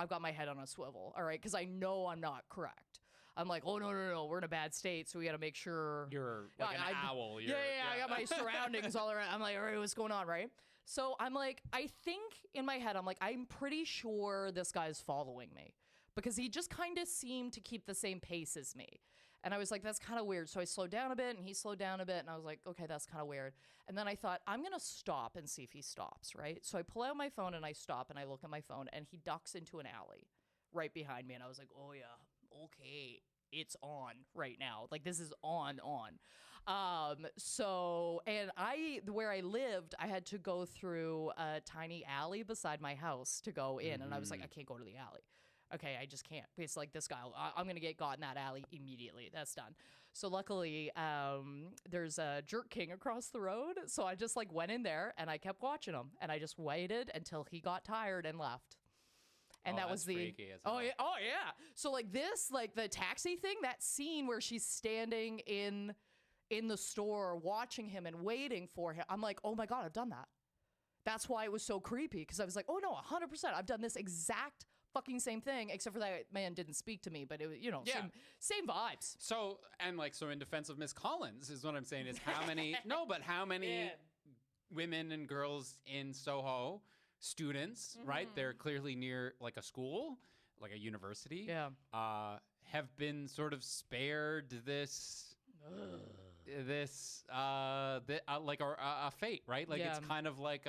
got my head on a swivel, all right? Because I know I'm not correct. I'm like, oh, no, we're in a bad state, so we got to make sure. You're like an owl. I got my surroundings all around. I'm like, all right, what's going on, right? So I'm like, I think in my head, I'm like, I'm pretty sure this guy's following me because he just kind of seemed to keep the same pace as me. And I was like, that's kind of weird. So I slowed down a bit and he slowed down a bit. And I was like, okay, that's kind of weird. And then I thought, I'm going to stop and see if he stops, right? So I pull out my phone and I stop and I look at my phone and he ducks into an alley right behind me. And I was like, oh yeah, okay, it's on right now. Like this is on. And where I lived, I had to go through a tiny alley beside my house to go in. And I was like, I can't go to the alley. okay, I just can't. Because like this guy, I'm going to get got in that alley immediately. That's done. So luckily, there's a Jerk King across the road. So I just like went in there and I kept watching him. And I just waited until he got tired and left. And that was the freaky as oh hell. yeah, oh yeah. So like this, like the taxi thing, that scene where she's standing in the store watching him and waiting for him. I'm like, oh my God, I've done that. That's why it was so creepy, because I was like, oh no, 100%. I've done this exact fucking same thing, except for that man didn't speak to me, but it was, you know, same vibes. So, and like, so in defense of Miss Collins is what I'm saying is how many, how many women and girls in Soho, students, right? They're clearly near like a school, like a university, have been sort of spared this, like a fate, right? Like it's kind of like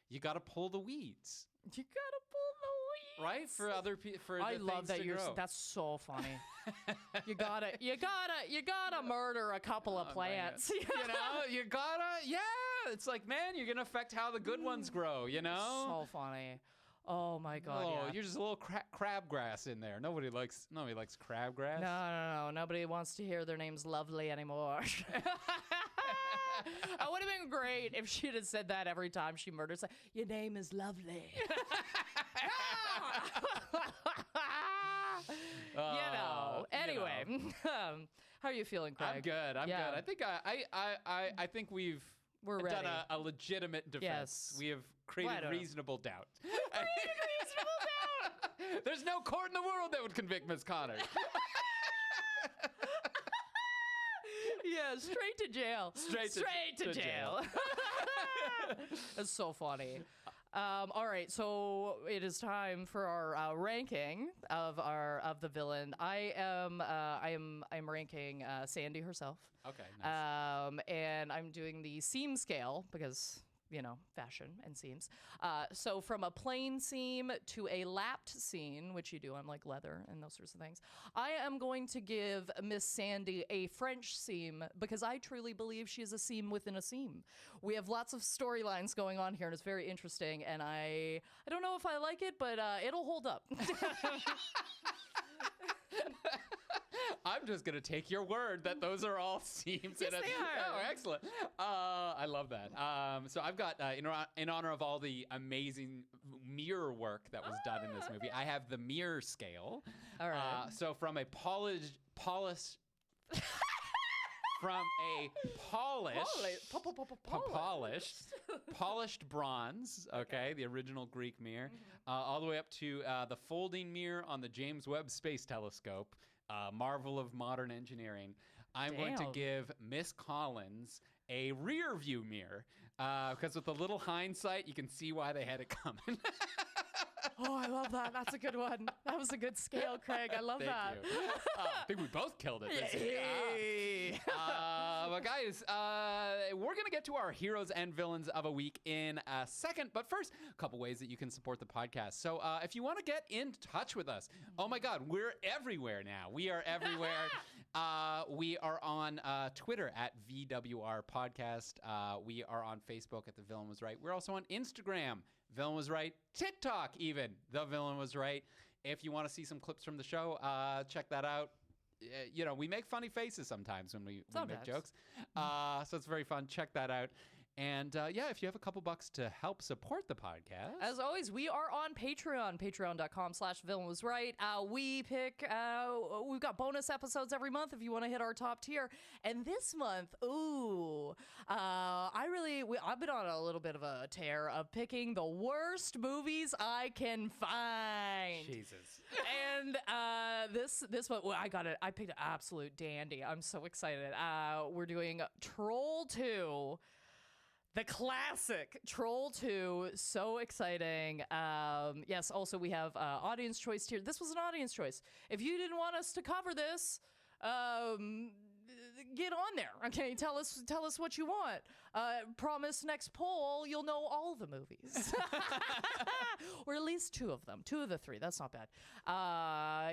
you got to pull the weeds. You gotta pull the weeds, right? For other people, for I the love things that to you're. grow. That's so funny. you gotta murder a couple of plants. You know, you gotta. Yeah, it's like, man, you're gonna affect how the good ones grow. You know, so funny. Oh my God! Oh, yeah. you're just a little crabgrass in there. Nobody likes crabgrass. No. Nobody wants to hear their name's Lovely anymore. It would have been great if she'd have said that every time she murders. Like, your name is Lovely. You know. Anyway, how are you feeling, Craig? I'm good. I'm good. I think I think we've We're done ready. a legitimate defense. Yes. We have created reasonable doubt. Reasonable doubt. There's no court in the world that would convict Miss Connor. Yeah, straight to jail. Straight to jail. That's so funny. All right, so it is time for our ranking of the villain. I'm ranking Sandy herself. Okay, nice. And I'm doing the seam scale because, you know, fashion and seams. So from a plain seam to a lapped seam, which you do on like leather and those sorts of things, I am going to give Miss Sandy a French seam because I truly believe she is a seam within a seam. We have lots of storylines going on here and it's very interesting, and I don't know if I like it, but it'll hold up. I'm just gonna take your word that those are all seams. Yes, they are. Oh, excellent. I love that. So I've got, in honor of all the amazing mirror work that was done in this movie, I have the mirror scale. All right. So from a polished bronze, okay, the original Greek mirror, all the way up to the folding mirror on the James Webb Space Telescope. Marvel of modern engineering. I'm going to give Miss Collins a rear view mirror because with a little hindsight, you can see why they had it coming. Oh, I love that. That's a good one. That was a good scale, Craig. I love that. Thank you. I think we both killed it. But guys, we're going to get to our heroes and villains of a week in a second. But first, a couple ways that you can support the podcast. So if you want to get in touch with us, oh my God, we're everywhere now. We are everywhere. We are on Twitter at VWR Podcast. We are on Facebook at The Villain Was Right. We're also on Instagram, Villain Was Right. TikTok, even, The Villain Was Right. If you want to see some clips from the show, check that out. You know, we make funny faces sometimes when we make jokes. So it's very fun. Check that out. And yeah, if you have a couple bucks to help support the podcast. As always, we are on Patreon, patreon.com/villainwasright. We pick, we've got bonus episodes every month if you want to hit our top tier. And this month, I've been on a little bit of a tear of picking the worst movies I can find. Jesus. And this one, well, I picked an absolute dandy. I'm so excited. We're doing Troll 2. The classic Troll 2, so exciting. Yes, also we have audience choice tier. This was an audience choice. If you didn't want us to cover this, get on there. Okay, tell us what you want. Promise next poll you'll know all the movies, or at least 2 of them, 2 of the 3. That's not bad.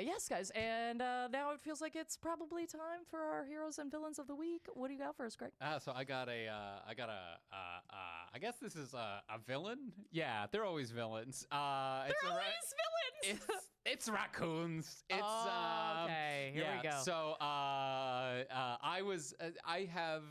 Yes, guys, and now it feels like it's probably time for our heroes and villains of the week. What do you got for us, Greg? So I guess this is a villain. Yeah, they're always villains. They're always villains. It's raccoons. It's okay. Here we go. So I have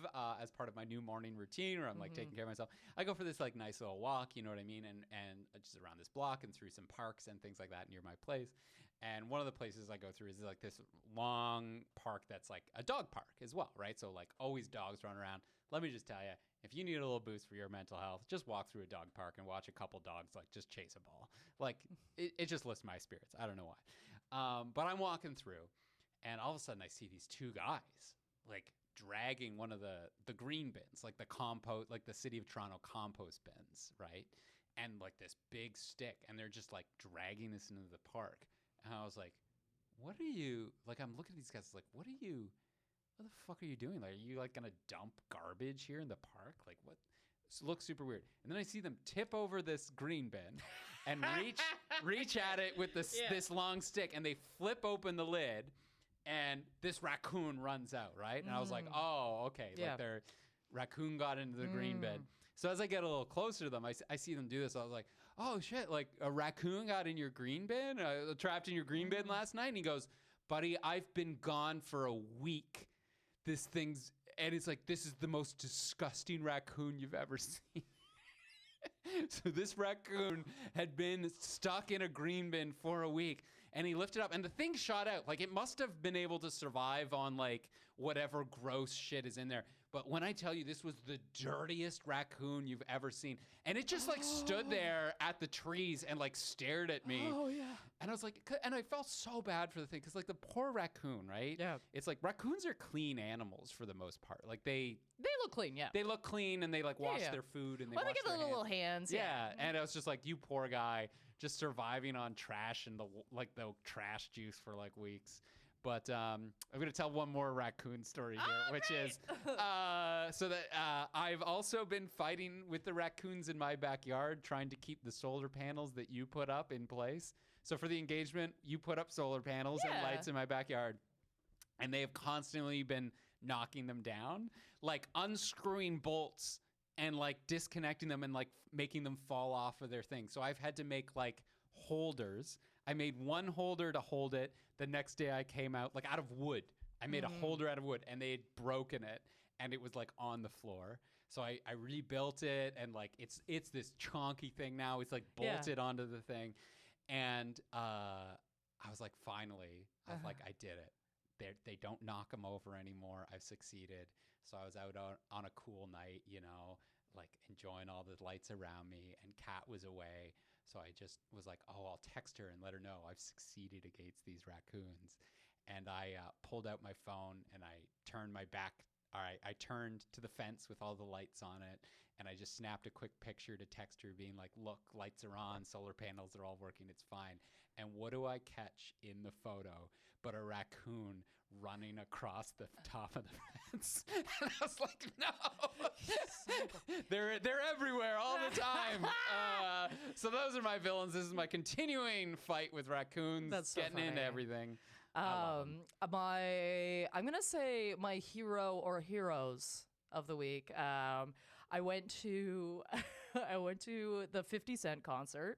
as part of my new morning routine, where I'm like taking care of myself, I go for this like nice little walk. You know what I mean? And just around this block and through some parks and things like that near my place. And one of the places I go through is like this long park that's like a dog park as well, right? So like always dogs run around. Let me just tell you, if you need a little boost for your mental health, just walk through a dog park and watch a couple dogs like just chase a ball. Like it just lifts my spirits. I don't know why. But I'm walking through, and all of a sudden I see these 2 guys like dragging one of the green bins, like the compost, like the City of Toronto compost bins, right? And like this big stick, and they're just like dragging this into the park. And I was like, what are you, like, I'm looking at these guys like, what the fuck are you doing? Like, are you like gonna dump garbage here in the park? Like, what? It looks super weird. And then I see them tip over this green bin and reach at it with this long stick, and they flip open the lid, and this raccoon runs out, right? And I was like, oh, okay. Yeah. Like their raccoon got into the green bin. So as I get a little closer to them, I see them do this. I was like, oh shit, like a raccoon got in your green bin, trapped in your green bin last night. And he goes, buddy, I've been gone for a week. This thing's, and it's like, this is the most disgusting raccoon you've ever seen. So this raccoon had been stuck in a green bin for a week, and he lifted up, and the thing shot out. Like, it must have been able to survive on like whatever gross shit is in there. But when I tell you, this was the dirtiest raccoon you've ever seen. And it just like stood there at the trees and like stared at me. Oh, yeah. And I was like, and I felt so bad for the thing, because like the poor raccoon, right? Yeah. It's like raccoons are clean animals for the most part. Like they look clean, yeah. They look clean, and they like wash their food, and they well, wash they get their the little hands. Yeah. And I was just like, you poor guy, just surviving on trash and the trash juice for like weeks. But I'm going to tell one more raccoon story here, which is so that I've also been fighting with the raccoons in my backyard, trying to keep the solar panels that you put up in place. So for the engagement, you put up solar panels and lights in my backyard, and they have constantly been knocking them down, like unscrewing bolts and like disconnecting them and like making them fall off of their thing. So I've had to make like holders. I made one holder to hold it. The next day I came out like out of wood. I made a holder out of wood, and they had broken it, and it was like on the floor. So I rebuilt it, and like it's this chonky thing now. It's like bolted onto the thing. And I was like, finally, I was like, I did it. They don't knock them over anymore. I've succeeded. So I was out on a cool night, you know, like enjoying all the lights around me, and Kat was away. So I just was like, oh, I'll text her and let her know I've succeeded against these raccoons. And I pulled out my phone, and I turned my back. All right, I turned to the fence with all the lights on it, and I just snapped a quick picture to text her being like, look, lights are on, solar panels are all working, it's fine. And what do I catch in the photo but a raccoon running across the top of the fence? And I was like, no. They're everywhere all the time. So those are my villains. This is my continuing fight with raccoons. That's so getting funny. into everything. I'm gonna say my hero or heroes of the week. I went to the 50 Cent concert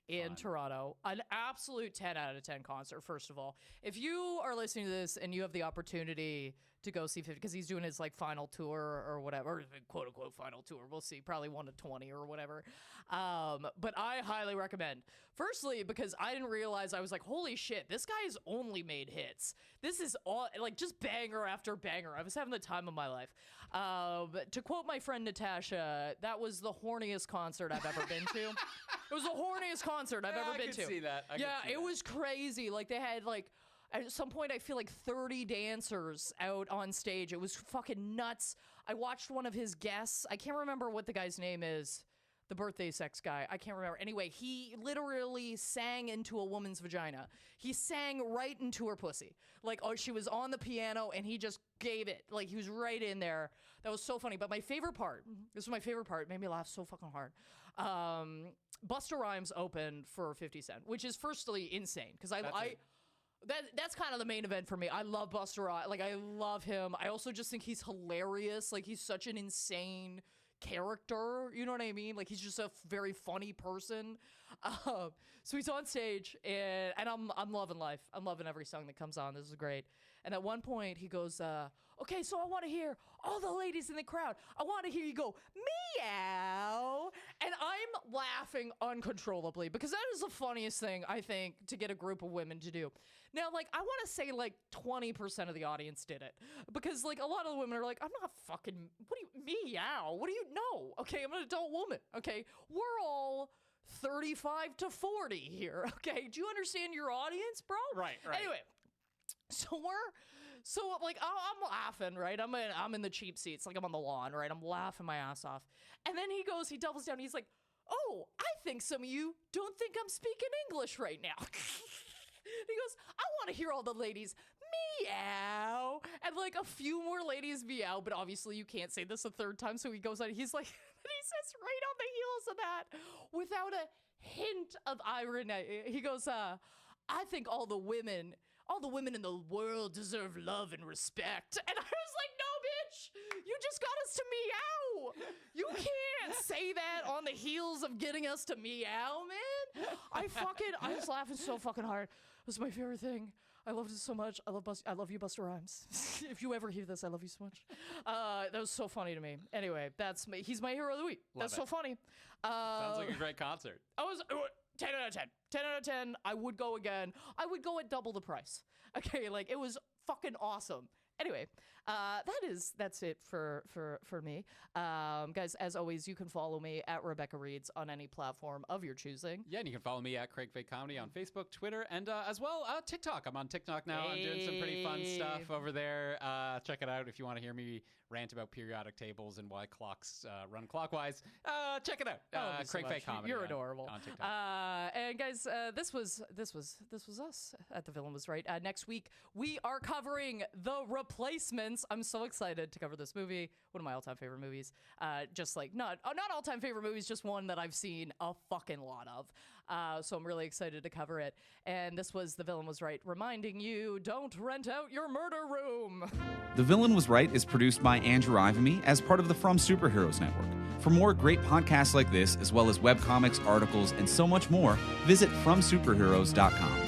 in Toronto. An absolute 10 out of 10 concert, first of all. If you are listening to this and you have the opportunity to go see 50, because he's doing his like final tour or whatever, quote unquote final tour, we'll see, probably 1 to 20 or whatever. But I highly recommend. Firstly, because I didn't realize, I was like, holy shit, this guy's only made hits. This is all like just banger after banger. I was having the time of my life. To quote my friend Natasha, that was the horniest concert I've ever been to. It was the horniest concert I've ever been to. I could see that. It was crazy. Like they had like, at some point I feel like 30 dancers out on stage. It was fucking nuts. I watched one of his guests. I can't remember what the guy's name is. The birthday sex guy. I can't remember. Anyway, he literally sang into a woman's vagina. He sang right into her pussy. Like, oh, she was on the piano, and he just gave it. Like, he was right in there. That was so funny. But my favorite part, this was my favorite part, it made me laugh so fucking hard. Busta Rhymes opened for 50 Cent, which is firstly insane, because that's kind of the main event for me. I love Busta Rhymes. Like, I love him. I also just think he's hilarious. Like, he's such an insane character, you know what I mean? Like, he's just a very funny person. So he's on stage, and I'm loving life. I'm loving every song that comes on. This is great. And at one point he goes, okay, so I want to hear all the ladies in the crowd. I want to hear you go meow. And I'm laughing uncontrollably, because that is the funniest thing, I think, to get a group of women to do. Now, like, I want to say like 20% of the audience did it, because like a lot of the women are like, I'm not fucking, what do you, meow? What do you know? Okay, I'm an adult woman. Okay, we're all 35 to 40 here. Okay, do you understand your audience, bro? Right. Anyway, so like, I'm laughing, right? I'm in the cheap seats, like I'm on the lawn, right? I'm laughing my ass off. And then he doubles down, he's like, oh, I think some of you don't think I'm speaking English right now. He goes, I want to hear all the ladies meow. And like a few more ladies meow, but obviously you can't say this a third time. So he goes on, he's like, and he says right on the heels of that, without a hint of irony, he goes, I think all the women in the world deserve love and respect. And I was like, no, bitch, you just got us to meow. You can't say that on the heels of getting us to meow, man. I was laughing so fucking hard. It was my favorite thing. I loved it so much. I love you, Busta Rhymes. If you ever hear this, I love you so much. That was so funny to me. Anyway, he's my hero of the week. That's so funny. Sounds like a great concert. 10 out of 10. 10 out of 10. I would go again. I would go at double the price. Okay, like, it was fucking awesome. Anyway, that's it for me. Guys, as always, you can follow me at Rebecca Reeds on any platform of your choosing. Yeah, and you can follow me at Craig Fake Comedy on Facebook, Twitter, and as well TikTok. I'm on TikTok now. I'm doing some pretty fun stuff over there. Check it out if you want to hear me rant about periodic tables and why clocks run clockwise. Check it out. Craig Fake Comedy. You're adorable. On TikTok. And guys, this was us at The Villain Was Right. Next week we are covering The Replacements. I'm so excited to cover this movie. One of my all-time favorite movies. Just like not all-time favorite movies, just one that I've seen a fucking lot of. So I'm really excited to cover it. And this was The Villain Was Right, reminding you, don't rent out your murder room. The Villain Was Right is produced by Andrew Ivimey as part of the From Superheroes Network. For more great podcasts like this, as well as webcomics, articles, and so much more, visit FromSuperheroes.com.